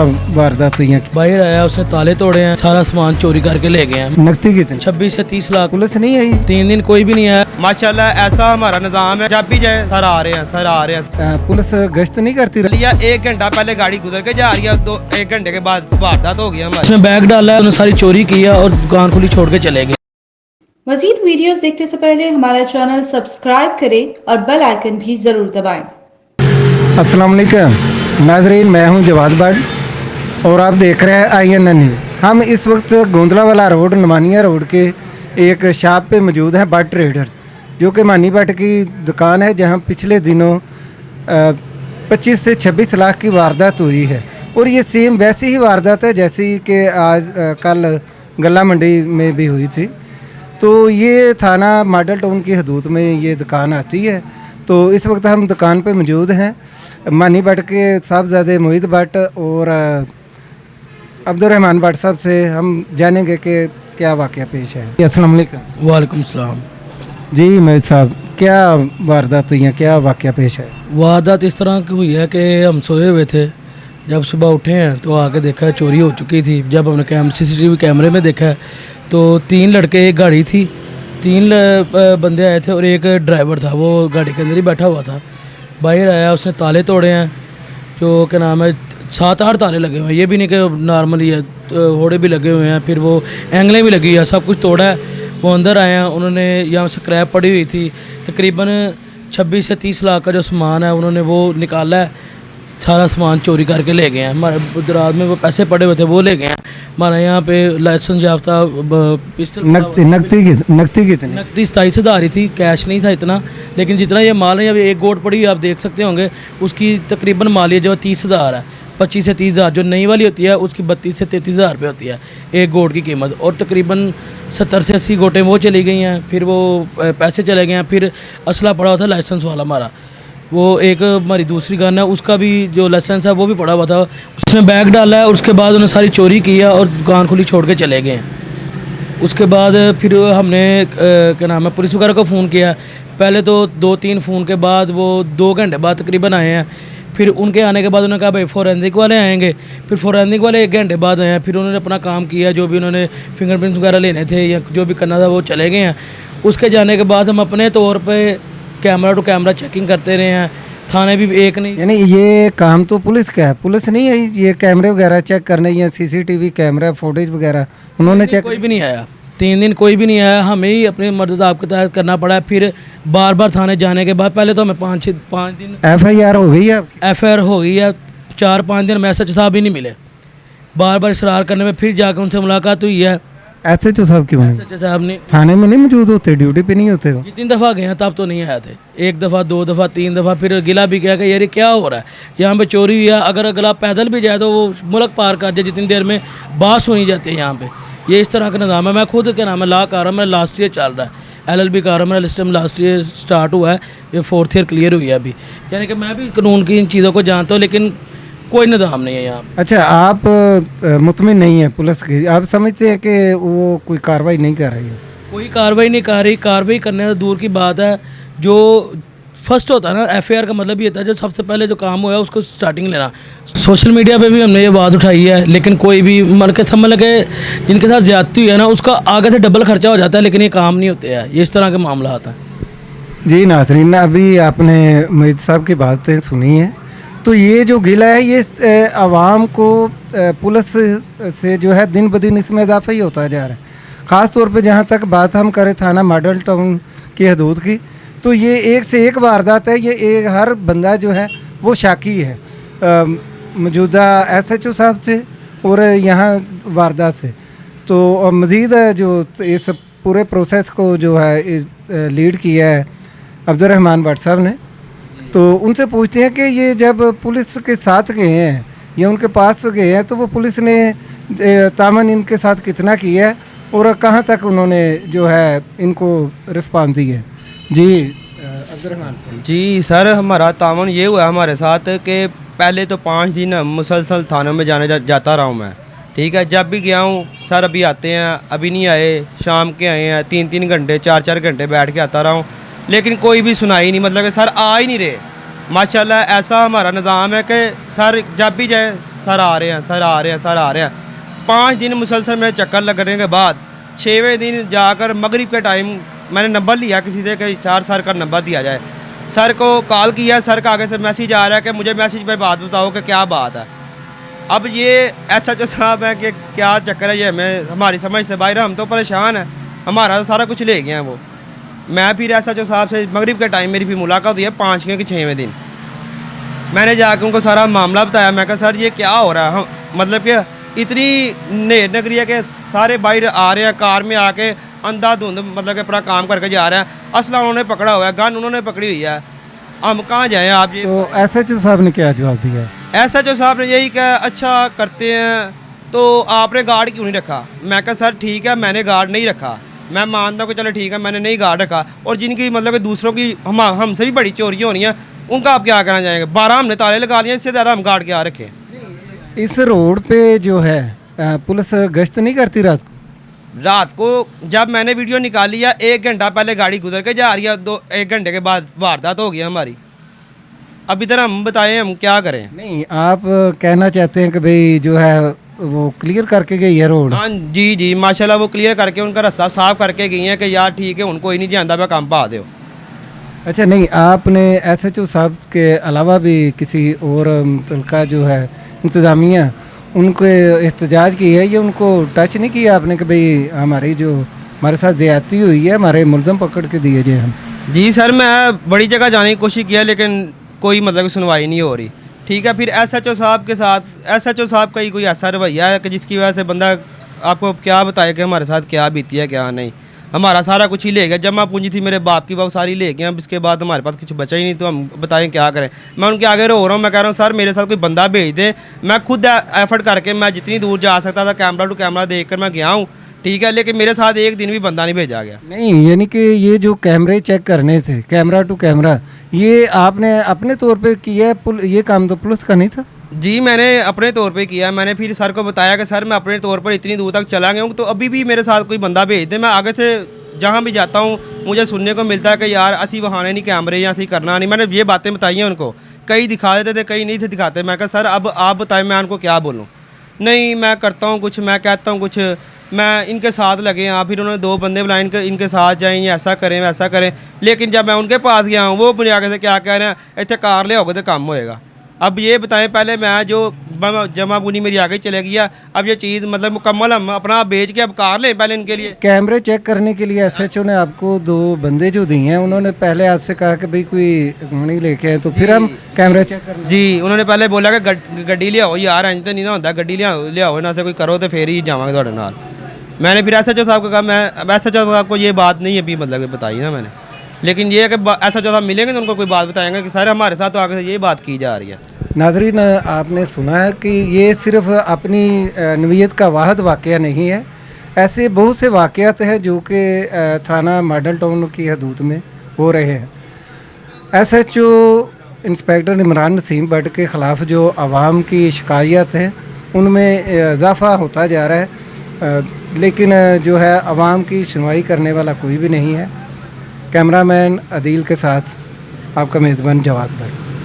वारदात हुई है? बाहर आया, उसने ताले तोड़े हैं, सारा सामान चोरी करके ले गए हैं। नकदी कितनी? 26 से 30 लाख। पुलिस नहीं आई? 3 दिन कोई भी नहीं आया। माशाल्लाह ऐसा हमारा निज़ाम है, जब भी जाए सर आ रहे हैं, सर आ रहे हैं। पुलिस गश्त नहीं करती रही? या 1 घंटा पहले गाड़ी गुजर के जा रही है, 1 घंटे के बाद वारदात हो गई हमारी। उसने बैग डाला है, उन्होंने सारी चोरी की है और दुकान खुली छोड़ के चले गए। मजीद वीडियोस देखने से पहले हमारा चैनल सब्सक्राइब करें और बेल आइकन भी जरूर दबाएं। अस्सलाम वालेकुम नाजरीन, मैं हूं जवाद बट और आप देख रहे हैं INN न्यूज़। हम इस वक्त गोंदलावाला रोड नमानिया रोड के एक शॉप पे मौजूद हैं, बट ट्रेडर्स, जो कि मानी बट की दुकान है, जहां पिछले दिनों 25 से 26 लाख की वारदात हुई है। और ये सेम वैसी ही वारदात है जैसी कि आज कल गला मंडी में भी हुई थी। तो ये थाना मॉडल टाउन की हदूद में ये दुकान आती है। तो इस वक्त हम दुकान पे मौजूद हैं, मानी भट्ट के साहबजादे मोहित भट्ट और अब्दुर्रहमान भट्ट साहब से हम जानेंगे कि क्या वाक़या पेश है। अस्सलाम वालेकुम। वालेकुम सलाम। जी मोहित साहब, क्या वारदात हुई है, क्या वाक़या पेश है? वारदात इस तरह की हुई है कि हम सोए हुए थे, जब सुबह उठे हैं तो आके देखा चोरी हो चुकी थी। जब हमने CCTV कैमरे में देखा तो 3 लड़के, एक गाड़ी थी, 3 बंदे आए थे और एक ड्राइवर था, वो गाड़ी के अंदर ही बैठा हुआ था। बाहर आया, उसने ताले तोड़े हैं, जो क्या नाम है 7-8 ताले लगे हुए हैं, ये भी नहीं कि नॉर्मली है, होड़े भी लगे हुए हैं, फिर वो एंगलें भी लगी है, सब कुछ तोड़ा है। वो अंदर आए हैं, उन्होंने यहाँ स्क्रैप पड़ी हुई थी, तकरीबन 26 से 30 लाख का जो सामान है उन्होंने वो निकाला है, सारा सामान चोरी करके ले गए हैं। हमारे दराज में वो पैसे पड़े हुए थे वो ले गए हैं। हमारे यहाँ पे लाइसेंस याफ्ता पिस्टल नकदी कितनी? नकदी 27,000 ही थी, कैश नहीं था इतना, लेकिन जितना ये माल है, अब एक गोट पड़ी हुई आप देख सकते होंगे, उसकी तकरीबन मालियत जो 30,000 है। 25 से 30,000 जो नई वाली होती है उसकी 32 से 33,000 रुपये होती है एक गोट की कीमत, और तकरीबन 70 से 80 गोटें वो चली गई हैं। फिर वो पैसे चले गए हैं। फिर असला पड़ा हुआ था लाइसेंस वाला हमारा, वो एक हमारी दूसरी गन है, उसका भी जो लाइसेंस है वो भी पड़ा हुआ था, उसमें बैग डाला है। उसके बाद उन्होंने सारी चोरी की है और दुकान खुली छोड़ के चले गए हैं। उसके बाद फिर हमने क्या नाम है पुलिस वगैरह को फ़ोन किया। पहले तो 2-3 फ़ोन के बाद वो 2 घंटे बाद तकरीबन आए हैं। फिर उनके आने के बाद उन्होंने कहा भाई फोरेंसिक वाले आएंगे। फिर फोरेंसिक वाले 1 घंटे बाद आए हैं। फिर उन्होंने अपना काम किया, जो भी उन्होंने फिंगरप्रिंट्स वगैरह लेने थे या जो भी करना था वो चले गए हैं। उसके जाने के बाद हम अपने तौर पर कैमरा टू कैमरा चेकिंग करते रहे हैं, थाने भी एक नहीं। यानी ये काम तो पुलिस का है, पुलिस नहीं आई ये कैमरे वगैरह चेक करने या CCTV कैमरा फुटेज वगैरह उन्होंने चेक? कोई भी नहीं आया, 3 दिन कोई भी नहीं आया। हमें ही अपने मर्द आपके तहत करना पड़ा। फिर बार बार थाने जाने के बाद पहले तो हमें 5 दिन FIR हो गई है? FIR हो गई है। 4-5 दिन में SHO साहब ही नहीं मिले। बार बार इसरार करने में फिर जाकर उनसे मुलाकात हुई है। SHO साहब क्यों नहीं? SHO साहब ने थाने में नहीं मौजूद होते, ड्यूटी पे नहीं होते? जितनी दफ़ा गए हैं तब तो नहीं आए थे, 1 दफ़ा 2 दफ़ा 3 दफ़ा। फिर गिला भी किया कि यार ये क्या हो रहा है, यहाँ पे चोरी हुई है। अगर अगला पैदल भी जाए तो वो मुल्क पार कर जाए, जितनी देर में बात सुनी जाती है यहाँ पे। ये इस तरह का निज़ाम है। मैं खुद क्या नाम है ला कर रहा हूँ, मेरा लास्ट ईयर चल रहा है, LLB कर रहा हूँ, मेरा लिस्टम लास्ट ईयर स्टार्ट हुआ है, ये 4th ईयर क्लियर हुई है अभी। यानी कि मैं भी कानून की इन चीज़ों को जानता हूँ, लेकिन कोई निज़ाम नहीं है यहाँ। अच्छा, आप मुतमिन नहीं है पुलिस की? आप समझते हैं कि वो कोई कार्रवाई नहीं कर रही है? कोई कार्रवाई नहीं कर रही। कार्रवाई करने से दूर की बात है। जो फर्स्ट होता है ना FIR का मतलब ये होता है जो सबसे पहले जो काम हुआ है उसको स्टार्टिंग लेना। सोशल मीडिया पे भी हमने ये बात उठाई है, लेकिन कोई भी मन के समझ लगे जिनके साथ ज़्यादती हुई है ना, उसका आगे से डबल खर्चा हो जाता है, लेकिन ये काम नहीं होते हैं। ये इस तरह के मामला आता है। जी नाज़रीन, अभी आपने मोहित साहब की बातें सुनी हैं। तो ये जो गिला है ये आवाम को पुलिस से जो है दिन ब दिन इसमें इजाफा ही होता जा रहा है। ख़ास तौर पे जहाँ तक बात हम करें थाना मॉडल टाउन की हदूद की, तो ये एक से एक वारदात है। ये हर बंदा जो है वो शाकी है मौजूदा SHO साहब से और यहाँ वारदात से। तो मज़ीद जो इस पूरे प्रोसेस को जो है लीड किया है अब्दुर्रहमान भट्ट साहब ने, तो उनसे पूछते हैं कि ये जब पुलिस के साथ गए हैं या उनके पास गए हैं तो वो पुलिस ने तामन इनके साथ कितना किया है और कहाँ तक उन्होंने जो है इनको रिस्पांस दी है। जी अब्दुर्रहमान जी सर, हमारा तामन ये हुआ हमारे साथ कि पहले तो 5 दिन मुसलसल थानों में जाता रहा हूँ मैं, ठीक है। जब भी गया हूँ सर अभी आते हैं, अभी नहीं आए, शाम के आए हैं, 3-3 घंटे 4-4 घंटे बैठ के आता रहा हूँ, लेकिन कोई भी सुनाई नहीं, मतलब कि सर आ ही नहीं रहे। माशाल्लाह ऐसा हमारा निज़ाम है कि सर जब भी जाए सर आ रहे हैं, सर आ रहे हैं, सर आ रहे हैं। 5 दिन मुसलसल मेरे चक्कर लगने के बाद 6वें दिन जाकर मगरिब के टाइम मैंने नंबर लिया किसी से कि सर का नंबर दिया जाए। सर को कॉल किया, सर का आगे से मैसेज आ रहा है कि मुझे मैसेज पे बात बताओ कि क्या बात है। अब ये SHO साहब है कि क्या चक्कर है, ये हमें हमारी समझ से बाहर, हम तो परेशान हैं, हमारा तो सारा कुछ ले गए हैं वो। मैं फिर SHO साहब से मगरिब के टाइम मेरी फिर मुलाकात हुई है 5वें के 6वें दिन। मैंने जाकर उनको सारा मामला बताया। मैं कहा सर ये क्या हो रहा है, मतलब कि इतनी नेर नगरी है कि सारे बाहर आ रहे हैं कार में आके अंधाधुंध, मतलब कि अपना काम करके जा रहे हैं। असला उन्होंने पकड़ा हुआ है, गन उन्होंने पकड़ी हुई है, हम कहाँ जाएँ आप ये। तो SHO साहब ने क्या जवाब दिया है? SHO साहब ने यही कहा अच्छा करते हैं तो आपने गार्ड क्यों नहीं रखा। मैं कहा सर ठीक है मैंने गार्ड नहीं रखा, मैं मानता हूँ कि चलो ठीक है मैंने नहीं गार्ड रखा, और जिनकी मतलब कि दूसरों की हमसे भी बड़ी चोरियाँ होनी है उनका आप क्या कहना चाहेंगे। 12 हमने ताले लगा लिए, इससे ज़्यादा हम गार्ड क्या रखें। इस रोड पे जो है पुलिस गश्त नहीं करती रात को? रात को जब मैंने वीडियो निकाली है 1 घंटा पहले गाड़ी गुजर के जा रही है, 1 घंटे के बाद वारदात हो गई हमारी। अब इधर हम बताएं हम क्या करें। नहीं, आप कहना चाहते हैं कि भाई जो है वो क्लियर करके गई है रोड? हाँ जी माशाल्लाह वो क्लियर करके उनका रास्ता साफ करके गई हैं कि यार ठीक है उनको ही नहीं जानता मैं काम पा दो। अच्छा, नहीं आपने SHO साहब के अलावा भी किसी और मुतल्लिका जो है इंतज़ामिया उनको एहतजाज की है, ये उनको टच नहीं किया आपने कि भाई हमारे साथ ज़्यादती हुई है, हमारे मुलज़म पकड़ के दिए जाए हम? जी सर मैं बड़ी जगह जाने की कोशिश किया लेकिन कोई मतलब सुनवाई नहीं हो रही। ठीक है फिर SHO साहब के साथ SHO साहब का ही कोई ऐसा रवैया है कि जिसकी वजह से बंदा आपको क्या बताए कि हमारे साथ क्या बीती है क्या नहीं। हमारा सारा कुछ ही ले गया, जमा पूंजी थी मेरे बाप की वो सारी ले गए। अब इसके बाद हमारे पास कुछ बचा ही नहीं, तो हम बताएं क्या करें। मैं उनके आगे रो रहा हूँ, मैं कह रहा हूँ सर मेरे साथ कोई बंदा भेज दे। मैं खुद एफर्ट करके मैं जितनी दूर जा सकता था कैमरा टू कैमरा देख कर मैं गया हूँ, ठीक है, लेकिन मेरे साथ एक दिन भी बंदा नहीं भेजा गया। नहीं, यानी कि ये जो कैमरे चेक करने थे कैमरा टू कैमरा, ये आपने अपने तौर पे किया है, ये काम तो पुलिस का नहीं था? जी मैंने अपने तौर पे किया। मैंने फिर सर को बताया कि सर मैं अपने तौर पर इतनी दूर तक चला गया हूँ, तो अभी भी मेरे साथ कोई बंदा भेज दे। मैं आगे से जहाँ भी जाता हूँ मुझे सुनने को मिलता है कि यार असी वहाने नहीं कैमरे या असी करना नहीं। मैंने ये बातें बताई हैं उनको, कई दिखा देते थे कई नहीं थे दिखाते। मैं कहा सर अब आप बताएं मैं उनको क्या बोलूँ। नहीं मैं करता हूँ कुछ, मैं कहता हूँ कुछ, मैं इनके साथ लगे हैं। फिर उन्होंने 2 बंदे बुलाए इनके साथ जाएँ, ऐसा करें वैसा करें। लेकिन जब मैं उनके पास गया हूँ वो मुझे आगे से क्या कह रहे हैं, इतने कार ले आओगे तो काम होएगा। अब ये बताएं पहले मैं जो जमा पूंजी मेरी आगे चले गया, अब ये चीज़ मतलब मुकम्मल हम अपना बेच के अब कार लें पहले इनके लिए। कैमरे चेक करने के लिए SHO ने आपको 2 बंदे जो दिए हैं, उन्होंने पहले आपसे कहा कि भाई कोई गाड़ी लेके आए तो फिर हम कैमरा चेक करना। जी उन्होंने पहले बोला कि गड्डी ले आओ यार, इंज तो नहीं ना होता, गड्डी ले आओ ना से कोई करो तो फिर ही जावांगे ਤੁਹਾਡੇ ਨਾਲ। मैंने फिर SHO साहब को कहा, मैं SHO साहब को ये बात नहीं अभी मतलब बताई ना मैंने, लेकिन ये है कि SHO साहब मिलेंगे तो उनको कोई बात बताएंगे कि सर हमारे साथ तो आगे से ये बात की जा रही है। नाजरीन, आपने सुना है कि ये सिर्फ अपनी नवीयत का वाहद वाक़या नहीं है, ऐसे बहुत से वाक़यात हैं जो कि थाना मॉडल टाउन की हदूद में हो रहे हैं। SHO इंस्पेक्टर इमरान नसीम भट्ट के ख़िलाफ़ जो आवाम की शिकायत हैं उनमें इजाफ़ा होता जा रहा है, लेकिन जो है आवाम की सुनवाई करने वाला कोई भी नहीं है। कैमरामैन अदील के साथ आपका मेज़बान जवाद भट्ट।